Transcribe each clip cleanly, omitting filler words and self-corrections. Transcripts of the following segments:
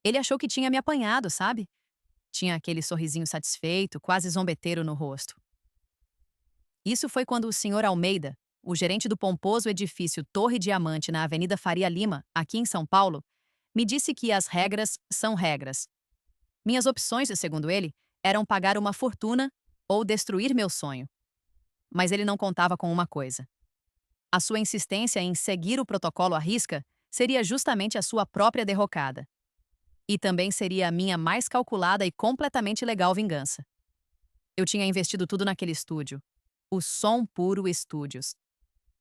Ele achou que tinha me apanhado, sabe? Tinha aquele sorrisinho satisfeito, quase zombeteiro no rosto. Isso foi quando o senhor Almeida, o gerente do pomposo edifício Torre Diamante na Avenida Faria Lima, aqui em São Paulo, me disse que as regras são regras. Minhas opções, segundo ele, eram pagar uma fortuna ou destruir meu sonho. Mas ele não contava com uma coisa. A sua insistência em seguir o protocolo à risca seria justamente a sua própria derrocada. E também seria a minha mais calculada e completamente legal vingança. Eu tinha investido tudo naquele estúdio. O Som Puro Studios.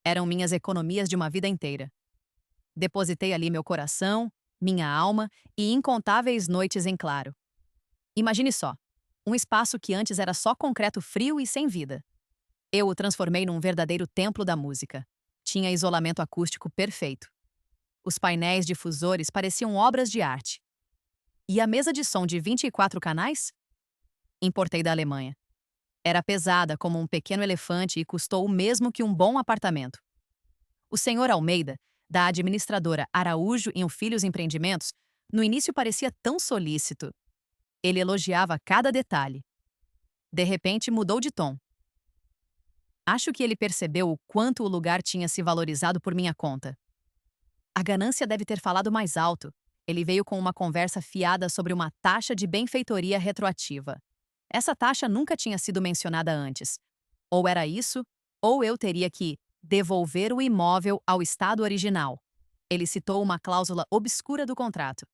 Eram minhas economias de uma vida inteira. Depositei ali meu coração, minha alma e incontáveis noites em claro. Imagine só, um espaço que antes era só concreto frio e sem vida. Eu o transformei num verdadeiro templo da música. Tinha isolamento acústico perfeito. Os painéis difusores pareciam obras de arte. E a mesa de som de 24 canais? Importei da Alemanha. Era pesada como um pequeno elefante e custou o mesmo que um bom apartamento. O senhor Almeida, da administradora Araújo e Filhos Empreendimentos, no início parecia tão solícito. Ele elogiava cada detalhe. De repente, mudou de tom. Acho que ele percebeu o quanto o lugar tinha se valorizado por minha conta. A ganância deve ter falado mais alto. Ele veio com uma conversa fiada sobre uma taxa de benfeitoria retroativa. Essa taxa nunca tinha sido mencionada antes. Ou era isso, ou eu teria que devolver o imóvel ao estado original. Ele citou uma cláusula obscura do contrato.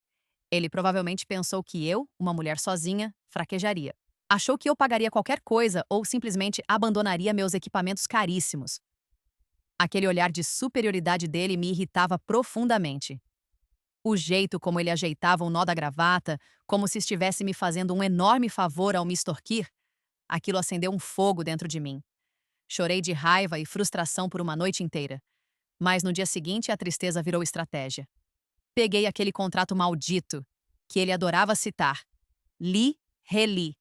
Ele provavelmente pensou que eu, uma mulher sozinha, fraquejaria. Achou que eu pagaria qualquer coisa ou simplesmente abandonaria meus equipamentos caríssimos. Aquele olhar de superioridade dele me irritava profundamente. O jeito como ele ajeitava o nó da gravata, como se estivesse me fazendo um enorme favor ao me extorquir, aquilo acendeu um fogo dentro de mim. Chorei de raiva e frustração por uma noite inteira. Mas no dia seguinte a tristeza virou estratégia. Peguei aquele contrato maldito, que ele adorava citar. Li, reli.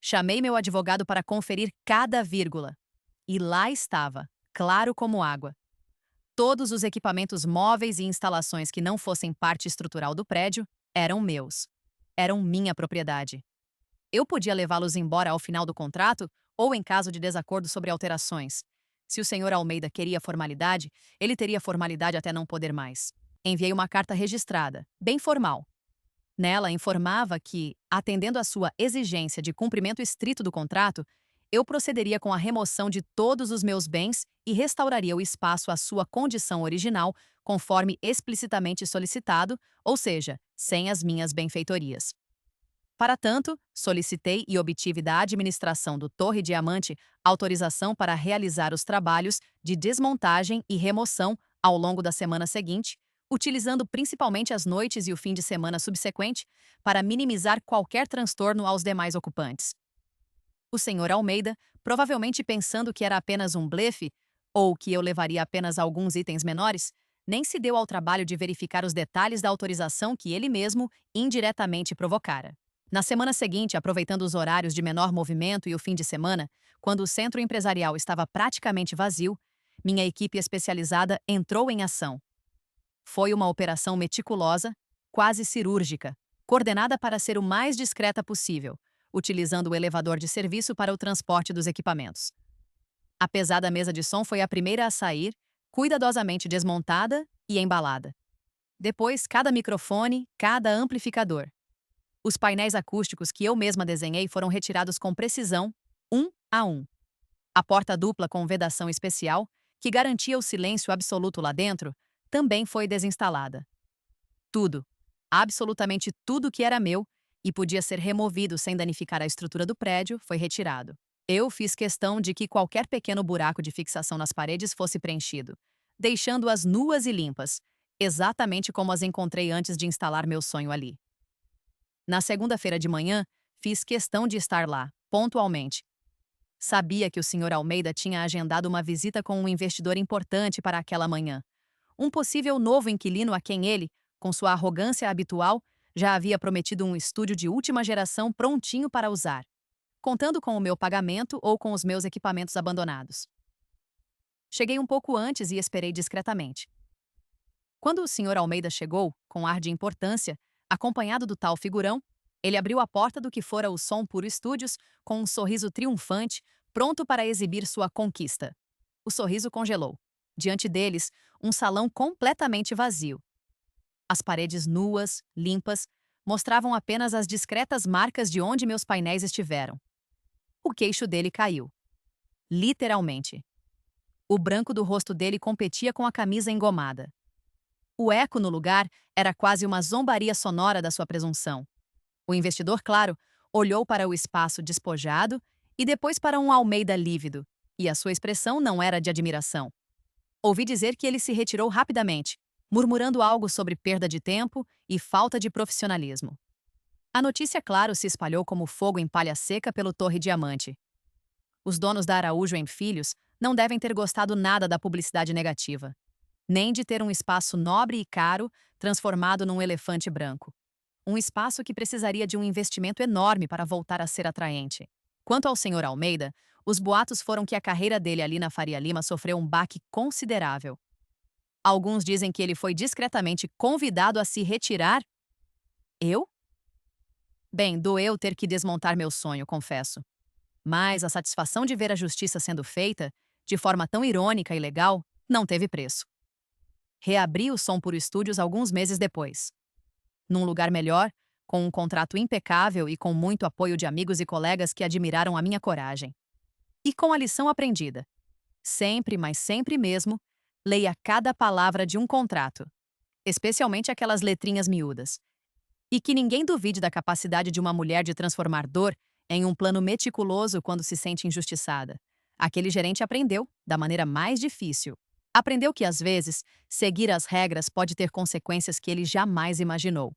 Chamei meu advogado para conferir cada vírgula. E lá estava, claro como água. Todos os equipamentos móveis e instalações que não fossem parte estrutural do prédio eram meus. Eram minha propriedade. Eu podia levá-los embora ao final do contrato ou em caso de desacordo sobre alterações. Se o senhor Almeida queria formalidade, ele teria formalidade até não poder mais. Enviei uma carta registrada, bem formal. Nela informava que, atendendo à sua exigência de cumprimento estrito do contrato, eu procederia com a remoção de todos os meus bens e restauraria o espaço à sua condição original, conforme explicitamente solicitado, ou seja, sem as minhas benfeitorias. Para tanto, solicitei e obtive da administração do Torre Diamante autorização para realizar os trabalhos de desmontagem e remoção ao longo da semana seguinte, utilizando principalmente as noites e o fim de semana subsequente para minimizar qualquer transtorno aos demais ocupantes. O senhor Almeida, provavelmente pensando que era apenas um blefe ou que eu levaria apenas alguns itens menores, nem se deu ao trabalho de verificar os detalhes da autorização que ele mesmo indiretamente provocara. Na semana seguinte, aproveitando os horários de menor movimento e o fim de semana, quando o centro empresarial estava praticamente vazio, minha equipe especializada entrou em ação. Foi uma operação meticulosa, quase cirúrgica, coordenada para ser o mais discreta possível, utilizando o elevador de serviço para o transporte dos equipamentos. A pesada mesa de som foi a primeira a sair, cuidadosamente desmontada e embalada. Depois, cada microfone, cada amplificador. Os painéis acústicos que eu mesma desenhei foram retirados com precisão, um a um. A porta dupla com vedação especial, que garantia o silêncio absoluto lá dentro, também foi desinstalada. Tudo, absolutamente tudo que era meu e podia ser removido sem danificar a estrutura do prédio, foi retirado. Eu fiz questão de que qualquer pequeno buraco de fixação nas paredes fosse preenchido, deixando-as nuas e limpas, exatamente como as encontrei antes de instalar meu sonho ali. Na segunda-feira de manhã, fiz questão de estar lá, pontualmente. Sabia que o senhor Almeida tinha agendado uma visita com um investidor importante para aquela manhã. Um possível novo inquilino a quem ele, com sua arrogância habitual, já havia prometido um estúdio de última geração prontinho para usar, contando com o meu pagamento ou com os meus equipamentos abandonados. Cheguei um pouco antes e esperei discretamente. Quando o senhor Almeida chegou, com ar de importância, Acompanhado do tal figurão, ele abriu a porta do que fora o Som Puro Studios com um sorriso triunfante, pronto para exibir sua conquista. O sorriso congelou. Diante deles, um salão completamente vazio. As paredes nuas, limpas, mostravam apenas as discretas marcas de onde meus painéis estiveram. O queixo dele caiu. Literalmente. O branco do rosto dele competia com a camisa engomada. O eco no lugar era quase uma zombaria sonora da sua presunção. O investidor, claro, olhou para o espaço despojado e depois para um Almeida lívido, e a sua expressão não era de admiração. Ouvi dizer que ele se retirou rapidamente, murmurando algo sobre perda de tempo e falta de profissionalismo. A notícia, claro, se espalhou como fogo em palha seca pelo Torre Diamante. Os donos da Araújo em Filhos não devem ter gostado nada da publicidade negativa, nem de ter um espaço nobre e caro transformado num elefante branco. Um espaço que precisaria de um investimento enorme para voltar a ser atraente. Quanto ao Sr. Almeida, os boatos foram que a carreira dele ali na Faria Lima sofreu um baque considerável. Alguns dizem que ele foi discretamente convidado a se retirar. Eu? Bem, doeu ter que desmontar meu sonho, confesso. Mas a satisfação de ver a justiça sendo feita, de forma tão irônica e legal, não teve preço. Reabri o Som Puro Estúdios alguns meses depois. Num lugar melhor, com um contrato impecável e com muito apoio de amigos e colegas que admiraram a minha coragem. E com a lição aprendida. Sempre, mas sempre mesmo, leia cada palavra de um contrato, especialmente aquelas letrinhas miúdas. E que ninguém duvide da capacidade de uma mulher de transformar dor em um plano meticuloso quando se sente injustiçada. Aquele gerente aprendeu, da maneira mais difícil. Aprendeu que, às vezes, seguir as regras pode ter consequências que ele jamais imaginou.